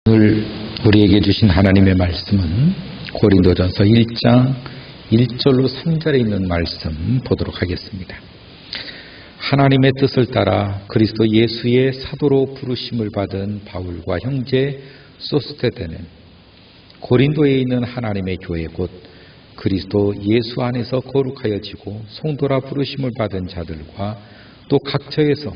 오늘 우리에게 주신 하나님의 말씀은 고린도전서 1장 1절로 3절에 있는 말씀 보도록 하겠습니다. 하나님의 뜻을 따라 그리스도 예수의 사도로 부르심을 받은 바울과 형제 소스테네는 고린도에 있는 하나님의 교회 곧 그리스도 예수 안에서 거룩하여지고 성도라 부르심을 받은 자들과 또 각처에서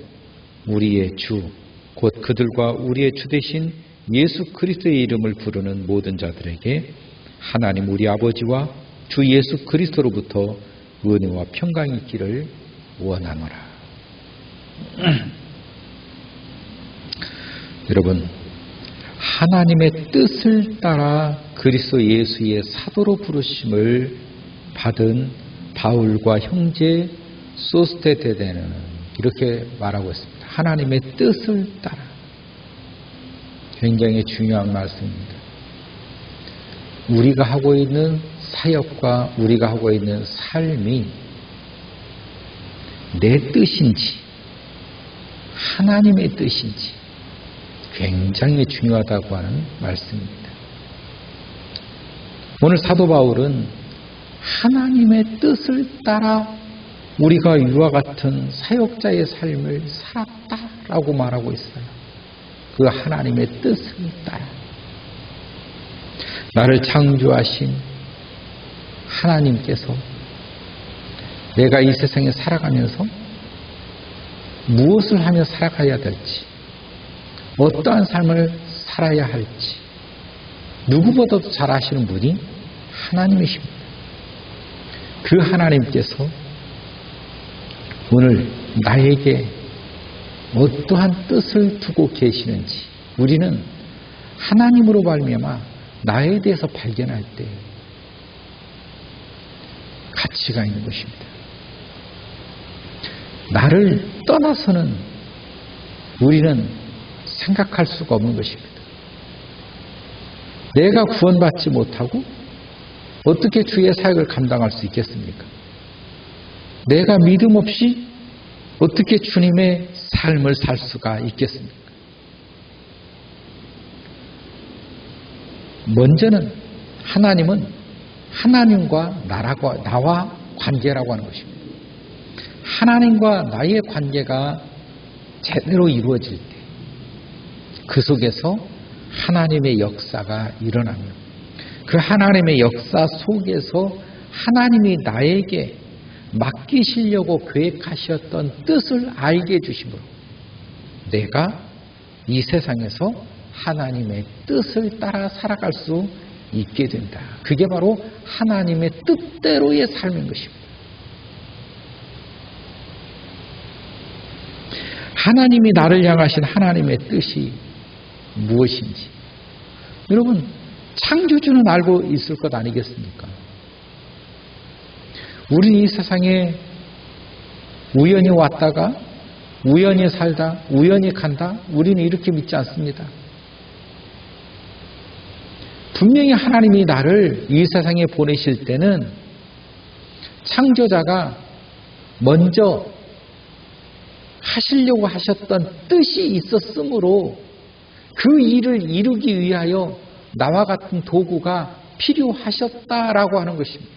우리의 주 곧 그들과 우리의 주 되신 예수 그리스도의 이름을 부르는 모든 자들에게 하나님 우리 아버지와 주 예수 그리스도로부터 은혜와 평강이 있기를 원하노라. 여러분, 하나님의 뜻을 따라 그리스도 예수의 사도로 부르심을 받은 바울과 형제 소스테네는 이렇게 말하고 있습니다. 하나님의 뜻을 따라. 굉장히 중요한 말씀입니다. 우리가 하고 있는 사역과 우리가 하고 있는 삶이 내 뜻인지 하나님의 뜻인지 굉장히 중요하다고 하는 말씀입니다. 오늘 사도 바울은 하나님의 뜻을 따라 우리가 이와 같은 사역자의 삶을 살았다라고 말하고 있어요. 그 하나님의 뜻을 따라 나를 창조하신 하나님께서 내가 이 세상에 살아가면서 무엇을 하며 살아가야 될지 어떠한 삶을 살아야 할지 누구보다도 잘 아시는 분이 하나님이십니다. 그 하나님께서 오늘 나에게 어떠한 뜻을 두고 계시는지 우리는 하나님으로 말미암아 나에 대해서 발견할 때 가치가 있는 것입니다. 나를 떠나서는 우리는 생각할 수가 없는 것입니다. 내가 구원받지 못하고 어떻게 주의 사역을 감당할 수 있겠습니까? 내가 믿음 없이 어떻게 주님의 삶을 살 수가 있겠습니까? 먼저는 하나님은 하나님과 나와 관계라고 하는 것입니다. 하나님과 나의 관계가 제대로 이루어질 때 그 속에서 하나님의 역사가 일어나며 그 하나님의 역사 속에서 하나님이 나에게 맡기시려고 계획하셨던 뜻을 알게 해주심으로 내가 이 세상에서 하나님의 뜻을 따라 살아갈 수 있게 된다. 그게 바로 하나님의 뜻대로의 삶인 것입니다. 하나님이 나를 향하신 하나님의 뜻이 무엇인지 여러분 창조주는 알고 있을 것 아니겠습니까? 우리는 이 세상에 우연히 왔다가 우연히 살다 우연히 간다 우리는 이렇게 믿지 않습니다. 분명히 하나님이 나를 이 세상에 보내실 때는 창조자가 먼저 하시려고 하셨던 뜻이 있었으므로 그 일을 이루기 위하여 나와 같은 도구가 필요하셨다라고 하는 것입니다.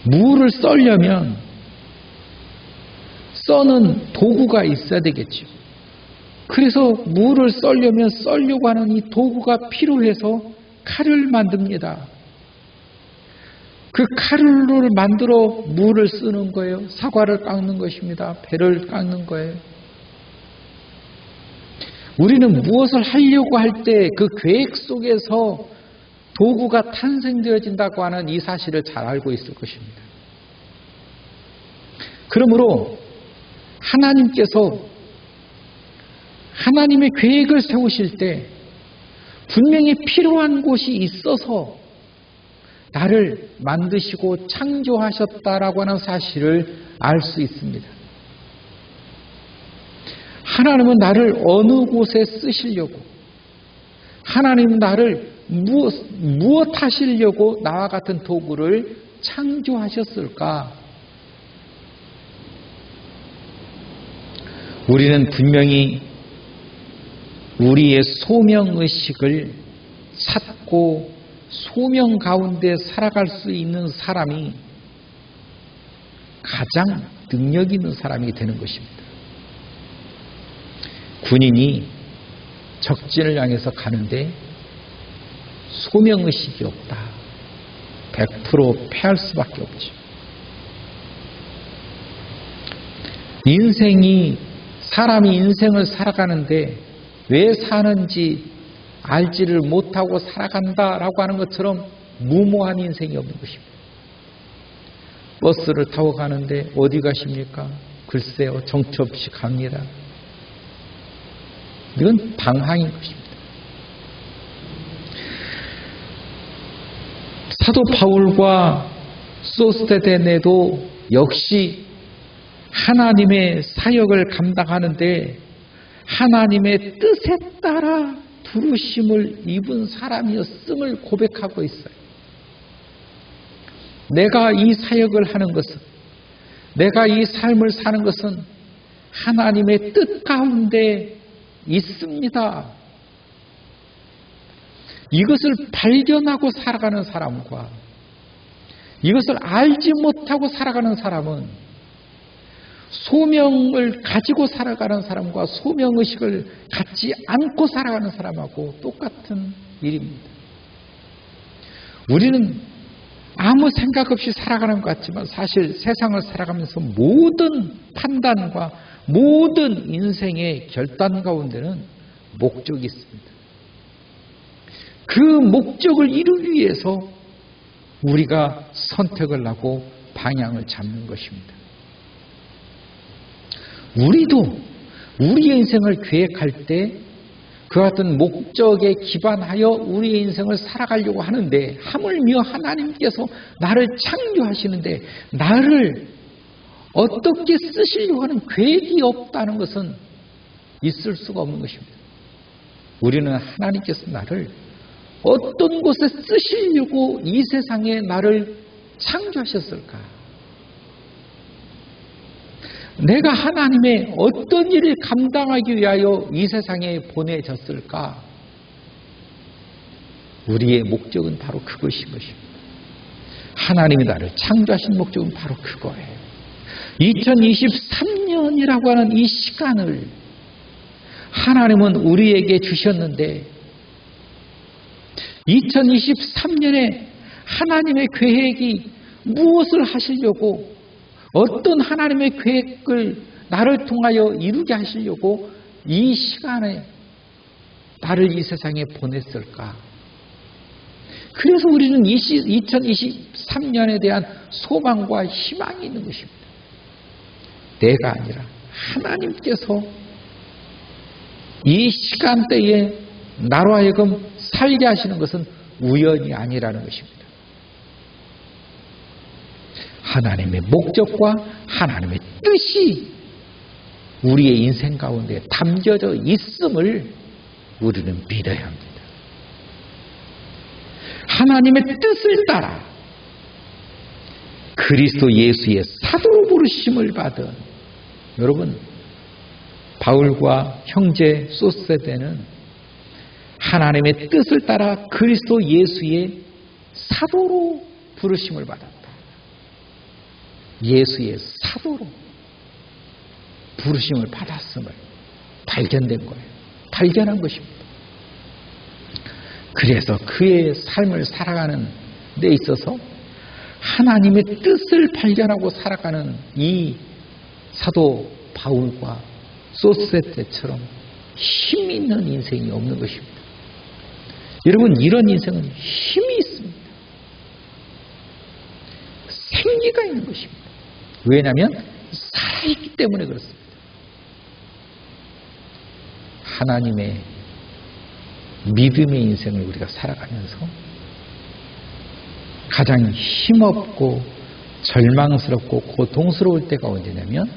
무를 썰려면 써는 도구가 있어야 되겠죠. 그래서 무를 썰려고 하는 이 도구가 필요해서 칼을 만듭니다. 그 칼을 만들어 무를 쓰는 거예요. 사과를 깎는 것입니다. 배를 깎는 거예요. 우리는 무엇을 하려고 할 때 그 계획 속에서 도구가 탄생되어진다고 하는 이 사실을 잘 알고 있을 것입니다. 그러므로 하나님께서 하나님의 계획을 세우실 때 분명히 필요한 곳이 있어서 나를 만드시고 창조하셨다라고 하는 사실을 알 수 있습니다. 하나님은 나를 어느 곳에 쓰시려고 하나님은 나를 무엇 하시려고 나와 같은 도구를 창조하셨을까? 우리는 분명히 우리의 소명의식을 찾고 소명 가운데 살아갈 수 있는 사람이 가장 능력 있는 사람이 되는 것입니다. 군인이 적진을 향해서 가는데 소명의식이 없다. 100% 패할 수밖에 없죠. 사람이 인생을 살아가는데 왜 사는지 알지를 못하고 살아간다라고 하는 것처럼 무모한 인생이 없는 것입니다. 버스를 타고 가는데 어디 가십니까? 글쎄요, 정처 없이 갑니다. 이건 방황인 것입니다. 사도 바울과 소스테네도 역시 하나님의 사역을 감당하는데 하나님의 뜻에 따라 부르심을 입은 사람이었음을 고백하고 있어요. 내가 이 사역을 하는 것은, 내가 이 삶을 사는 것은 하나님의 뜻 가운데 있습니다. 이것을 발견하고 살아가는 사람과 이것을 알지 못하고 살아가는 사람은 소명을 가지고 살아가는 사람과 소명의식을 갖지 않고 살아가는 사람하고 똑같은 일입니다. 우리는 아무 생각 없이 살아가는 것 같지만 사실 세상을 살아가면서 모든 판단과 모든 인생의 결단 가운데는 목적이 있습니다. 그 목적을 이루기 위해서 우리가 선택을 하고 방향을 잡는 것입니다. 우리도 우리의 인생을 계획할 때 그 같은 목적에 기반하여 우리의 인생을 살아가려고 하는데 하물며 하나님께서 나를 창조하시는데 나를 어떻게 쓰시려고 하는 계획이 없다는 것은 있을 수가 없는 것입니다. 우리는 하나님께서 나를 어떤 곳에 쓰시려고 이 세상에 나를 창조하셨을까? 내가 하나님의 어떤 일을 감당하기 위하여 이 세상에 보내졌을까? 우리의 목적은 바로 그것인 것입니다. 하나님이 나를 창조하신 목적은 바로 그거예요. 2023년이라고 하는 이 시간을 하나님은 우리에게 주셨는데 2023년에 하나님의 계획이 무엇을 하시려고 어떤 하나님의 계획을 나를 통하여 이루게 하시려고 이 시간에 나를 이 세상에 보냈을까? 그래서 우리는 2023년에 대한 소망과 희망이 있는 것입니다. 내가 아니라 하나님께서 이 시간대에 나로 하여금 살게 하시는 것은 우연이 아니라는 것입니다. 하나님의 목적과 하나님의 뜻이 우리의 인생 가운데 담겨져 있음을 우리는 믿어야 합니다. 하나님의 뜻을 따라 그리스도 예수의 사도로 부르심을 받은 여러분, 바울과 형제 소스테네는 하나님의 뜻을 따라 그리스도 예수의 사도로 부르심을 받았다. 예수의 사도로 부르심을 받았음을 발견된 거예요. 발견한 것입니다. 그래서 그의 삶을 살아가는 데 있어서 하나님의 뜻을 발견하고 살아가는 이 사도 바울과 소스테네처럼 힘 있는 인생이 없는 것입니다. 여러분, 이런 인생은 힘이 있습니다. 생기가 있는 것입니다. 왜냐하면 살아있기 때문에 그렇습니다. 하나님의 믿음의 인생을 우리가 살아가면서 가장 힘없고 절망스럽고 고통스러울 때가 언제냐면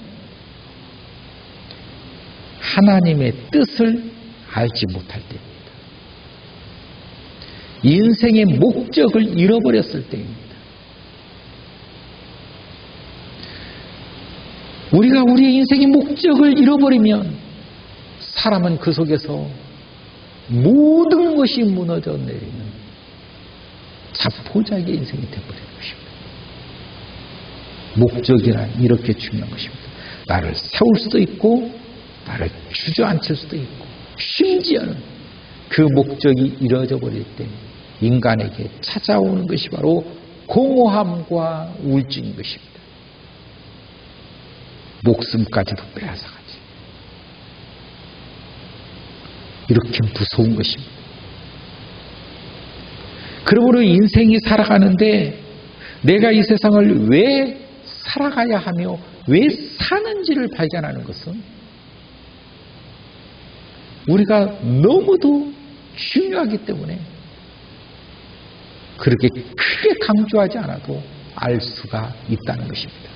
하나님의 뜻을 알지 못할 때입니다. 인생의 목적을 잃어버렸을 때입니다. 우리가 우리의 인생의 목적을 잃어버리면 사람은 그 속에서 모든 것이 무너져 내리는 자포자기 인생이 되어버리는 것입니다. 목적이란 이렇게 중요한 것입니다. 나를 세울 수도 있고 나를 주저앉힐 수도 있고 심지어는 그 목적이 이루어져 버릴 때 인간에게 찾아오는 것이 바로 공허함과 우울증인 것입니다. 목숨까지도 빼앗아가지. 이렇게 무서운 것입니다. 그러므로 인생이 살아가는데 내가 이 세상을 왜 살아가야 하며 왜 사는지를 발견하는 것은 우리가 너무도 중요하기 때문에 그렇게 크게 강조하지 않아도 알 수가 있다는 것입니다.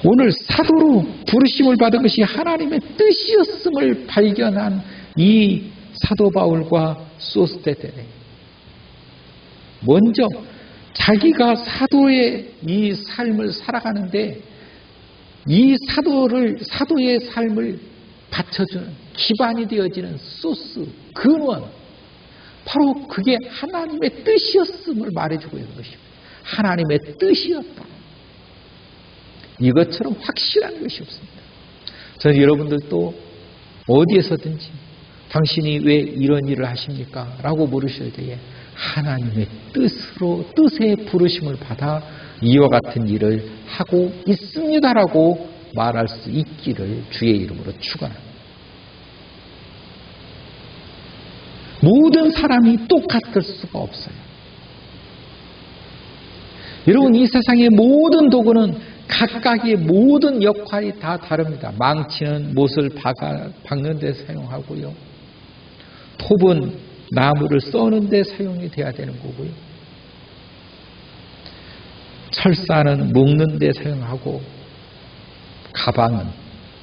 오늘 사도로 부르심을 받은 것이 하나님의 뜻이었음을 발견한 이 사도 바울과 소스테네는 먼저 자기가 사도의 이 삶을 살아가는데 이 사도의 삶을 받쳐주는 기반이 되어지는 소스, 근원, 바로 그게 하나님의 뜻이었음을 말해주고 있는 것입니다. 하나님의 뜻이었다. 이것처럼 확실한 것이 없습니다. 저는 여러분들도 어디에서든지 당신이 왜 이런 일을 하십니까? 라고 물으실 때에 하나님의 뜻의 부르심을 받아 이와 같은 일을 하고 있습니다라고 말할 수 있기를 주의 이름으로 축원합니다. 모든 사람이 똑같을 수가 없어요. 여러분, 이 세상의 모든 도구는 각각의 모든 역할이 다 다릅니다. 망치는 못을 박는 데 사용하고요. 톱은 나무를 써는 데 사용이 돼야 되는 거고요. 철사는 묶는 데 사용하고 가방은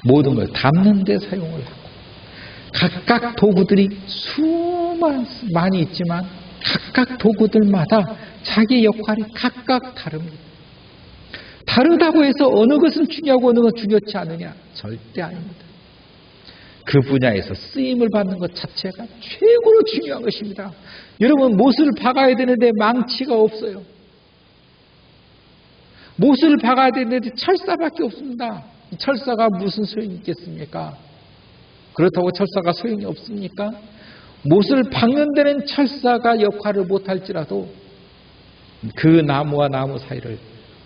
모든 걸 담는 데 사용을 하고 각각 도구들이 많이 있지만 각각 도구들마다 자기 역할이 각각 다릅니다. 다르다고 해서 어느 것은 중요하고 어느 것은 중요치 않느냐? 절대 아닙니다. 그 분야에서 쓰임을 받는 것 자체가 최고로 중요한 것입니다. 여러분, 못을 박아야 되는데 망치가 없어요. 못을 박아야 되는데 철사밖에 없습니다. 철사가 무슨 소용이 있겠습니까? 그렇다고 철사가 소용이 없습니까? 못을 박는 데는 철사가 역할을 못할지라도 그 나무와 나무 사이를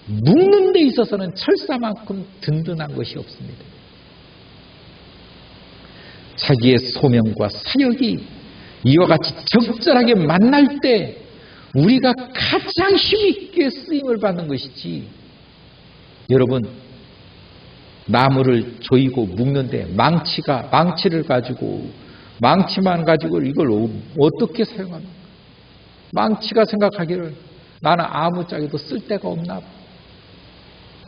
묶는 데 있어서는 철사만큼 든든한 것이 없습니다. 자기의 소명과 사역이 이와 같이 적절하게 만날 때 우리가 가장 힘있게 쓰임을 받는 것이지, 여러분, 나무를 조이고 묶는데 망치를 가지고 망치만 가지고 이걸 어떻게 사용합니까? 망치가 생각하기를 나는 아무짝에도 쓸 데가 없나 봐.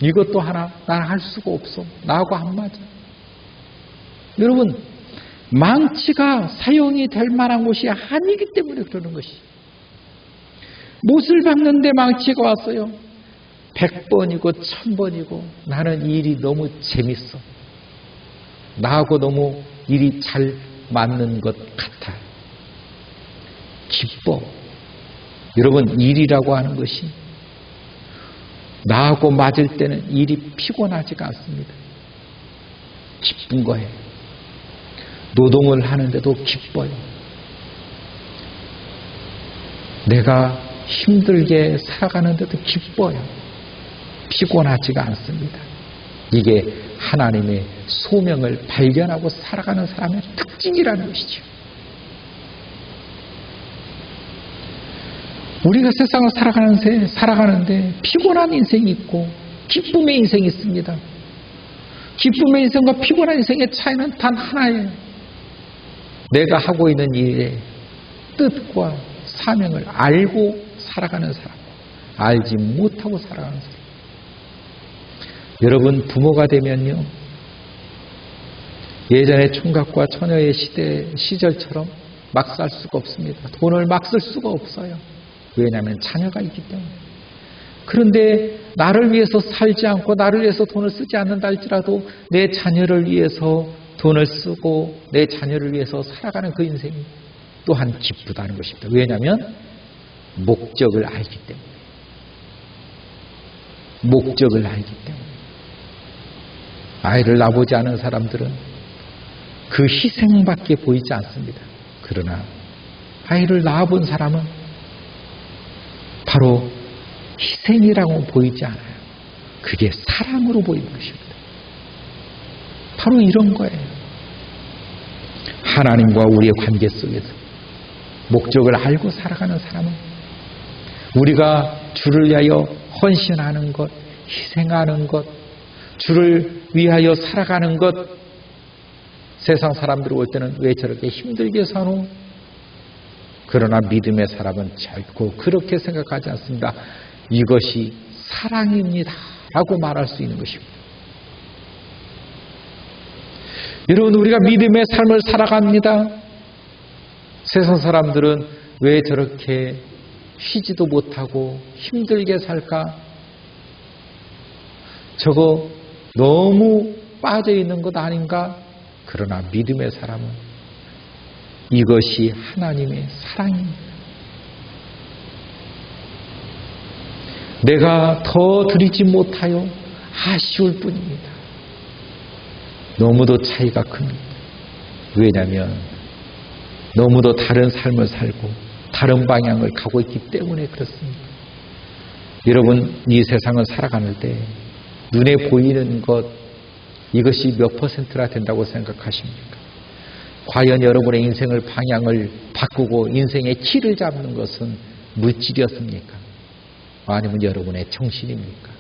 이것도 하나 나는 할 수가 없어. 나하고 안 맞아. 여러분, 망치가 사용이 될 만한 곳이 아니기 때문에 그러는 것이. 못을 박는데 망치가 왔어요. 100번이고 1000번이고 나는 이 일이 너무 재밌어. 나하고 너무 일이 잘 맞는 것 같아. 기뻐. 여러분, 일이라고 하는 것이 나하고 맞을 때는 일이 피곤하지가 않습니다. 기쁜 거예요. 노동을 하는데도 기뻐요. 내가 힘들게 살아가는데도 기뻐요. 피곤하지가 않습니다. 이게 하나님의 소명을 발견하고 살아가는 사람의 특징이라는 것이죠. 우리가 세상을 살아가는데 피곤한 인생이 있고 기쁨의 인생이 있습니다. 기쁨의 인생과 피곤한 인생의 차이는 단 하나예요. 내가 하고 있는 일의 뜻과 사명을 알고 살아가는 사람, 알지 못하고 살아가는 사람. 여러분, 부모가 되면요, 예전의 총각과 처녀의 시절처럼 막 살 수가 없습니다. 돈을 막 쓸 수가 없어요. 왜냐하면 자녀가 있기 때문에. 그런데 나를 위해서 살지 않고 나를 위해서 돈을 쓰지 않는다 할지라도 내 자녀를 위해서 돈을 쓰고 내 자녀를 위해서 살아가는 그 인생이 또한 기쁘다는 것입니다. 왜냐하면 목적을 알기 때문에. 목적을 알기 때문에. 아이를 낳아보지 않은 사람들은 그 희생밖에 보이지 않습니다. 그러나 아이를 낳아본 사람은 바로 희생이라고 보이지 않아요. 그게 사랑으로 보이는 것입니다. 바로 이런 거예요. 하나님과 우리의 관계 속에서 목적을 알고 살아가는 사람은 우리가 주를 위하여 헌신하는 것, 희생하는 것, 주를 위하여 살아가는 것, 세상 사람들이 올 때는 왜 저렇게 힘들게 사노? 그러나 믿음의 사람은 결코 그렇게 생각하지 않습니다. 이것이 사랑입니다 라고 말할 수 있는 것입니다. 여러분, 우리가 믿음의 삶을 살아갑니다. 세상 사람들은 왜 저렇게 쉬지도 못하고 힘들게 살까? 저거 너무 빠져있는 것 아닌가? 그러나 믿음의 사람은 이것이 하나님의 사랑입니다. 내가 더 드리지 못하여 아쉬울 뿐입니다. 너무도 차이가 큽니다. 왜냐하면 너무도 다른 삶을 살고 다른 방향을 가고 있기 때문에 그렇습니다. 여러분, 이 세상을 살아가는 때 눈에 보이는 것, 이것이 몇 퍼센트나 된다고 생각하십니까? 과연 여러분의 인생을 방향을 바꾸고 인생의 키를 잡는 것은 물질이었습니까? 아니면 여러분의 정신입니까?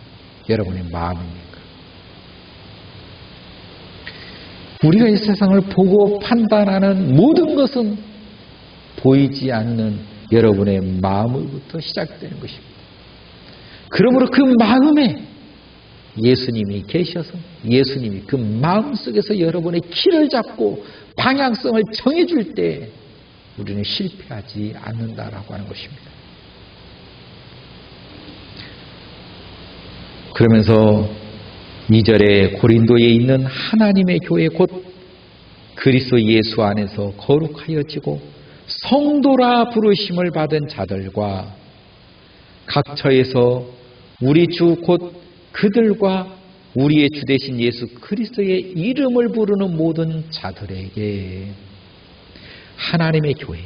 여러분의 마음입니까? 우리가 이 세상을 보고 판단하는 모든 것은 보이지 않는 여러분의 마음으로부터 시작되는 것입니다. 그러므로 그 마음에 예수님이 계셔서 예수님이 그 마음 속에서 여러분의 키를 잡고 방향성을 정해줄 때 우리는 실패하지 않는다라고 하는 것입니다. 그러면서 2절에 고린도에 있는 하나님의 교회 곧 그리스도 예수 안에서 거룩하여지고 성도라 부르심을 받은 자들과 각처에서 우리 주 곧 그들과 우리의 주 되신 예수 그리스도의 이름을 부르는 모든 자들에게 하나님의 교회,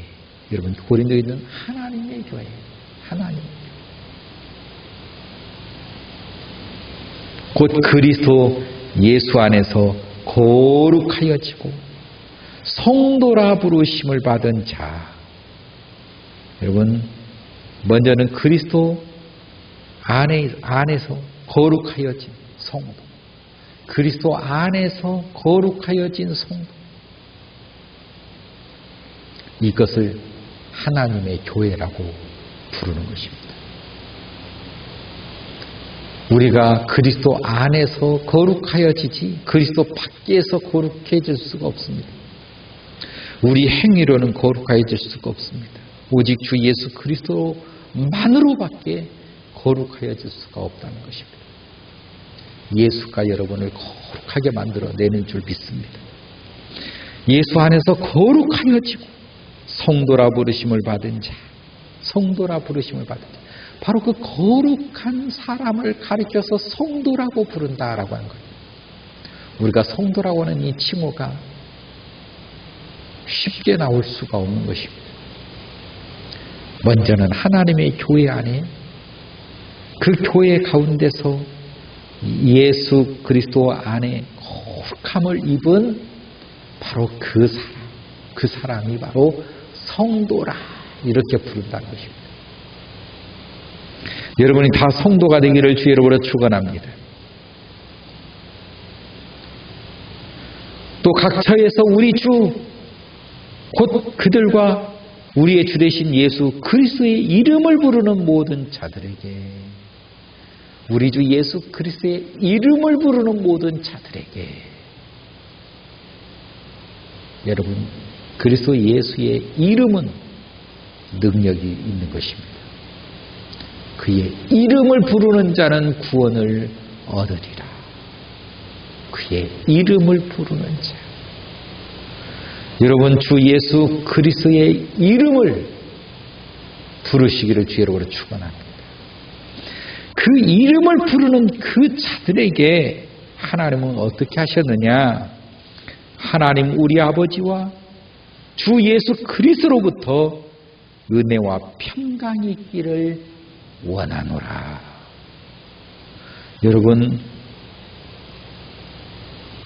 여러분 고린도에 있는 하나님의 교회, 하나님 곧 그리스도 예수 안에서 거룩하여지고 성도라 부르심을 받은 자. 여러분, 먼저는 그리스도 안에서 거룩하여진 성도, 그리스도 안에서 거룩하여진 성도, 이것을 하나님의 교회라고 부르는 것입니다. 우리가 그리스도 안에서 거룩하여지지 그리스도 밖에서 거룩해질 수가 없습니다. 우리 행위로는 거룩해질 수가 없습니다. 오직 주 예수 그리스도만으로밖에 거룩하여질 수가 없다는 것입니다. 예수가 여러분을 거룩하게 만들어내는 줄 믿습니다. 예수 안에서 거룩하여지고 성도라 부르심을 받은 자, 성도라 부르심을 받은 자, 바로 그 거룩한 사람을 가리켜서 성도라고 부른다라고 하는 거예요. 우리가 성도라고 하는 이 칭호가 쉽게 나올 수가 없는 것입니다. 먼저는 하나님의 교회 안에 그 교회 가운데서 예수 그리스도 안에 거룩함을 입은 바로 그 사람이 바로 성도라 이렇게 부른다는 것입니다. 여러분이 다 성도가 되기를 주 이름으로 축원합니다. 또 각처에서 우리 주 곧 그들과 우리의 주 되신 예수 그리스도의 이름을 부르는 모든 자들에게, 우리 주 예수 그리스도의 이름을 부르는 모든 자들에게, 여러분 그리스도 예수의 이름은 능력이 있는 것입니다. 그의 이름을 부르는 자는 구원을 얻으리라. 그의 이름을 부르는 자. 여러분, 주 예수 그리스도의 이름을 부르시기를 주의 이름으로 축원합니다. 그 이름을 부르는 그 자들에게 하나님은 어떻게 하셨느냐? 하나님 우리 아버지와 주 예수 그리스도로부터 은혜와 평강이 있기를 원하노라. 여러분,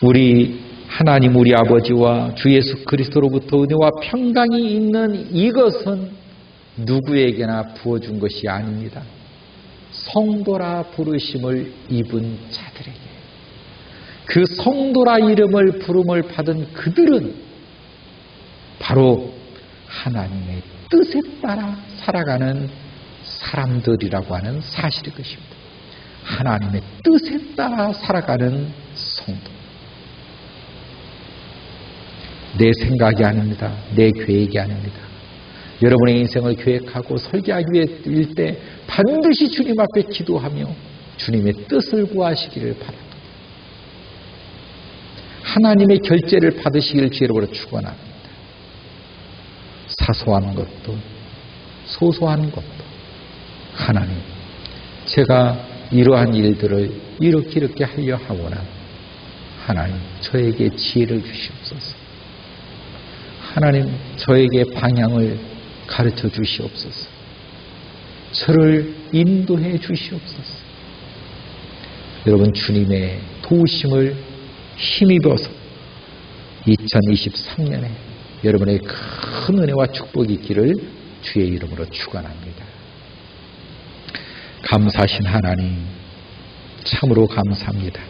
우리 하나님 우리 아버지와 주 예수 그리스도로부터 은혜와 평강이 있는 이것은 누구에게나 부어준 것이 아닙니다. 성도라 부르심을 입은 자들에게. 그 성도라 이름을 부름을 받은 그들은 바로 하나님의 뜻에 따라 살아가는 사람들이라고 하는 사실일 것입니다. 하나님의 뜻에 따라 살아가는 성도. 내 생각이 아닙니다. 내 계획이 아닙니다. 여러분의 인생을 계획하고 설계하기 위해일 때 반드시 주님 앞에 기도하며 주님의 뜻을 구하시기를 바랍니다. 하나님의 결제를 받으시기를 주의로 축원합니다. 사소한 것도 소소한 것도 하나님, 제가 이러한 일들을 이렇게 하려 하거나 하나님 저에게 지혜를 주시옵소서. 하나님 저에게 방향을 가르쳐 주시옵소서. 저를 인도해 주시옵소서. 여러분, 주님의 도우심을 힘입어서 2023년에 여러분의 큰 은혜와 축복이 있기를 주의 이름으로 축원합니다. 감사하신 하나님, 참으로 감사합니다.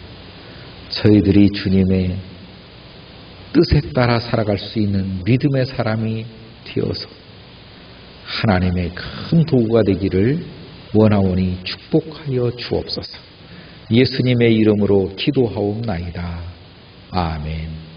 저희들이 주님의 뜻에 따라 살아갈 수 있는 믿음의 사람이 되어서 하나님의 큰 도구가 되기를 원하오니 축복하여 주옵소서. 예수님의 이름으로 기도하옵나이다. 아멘.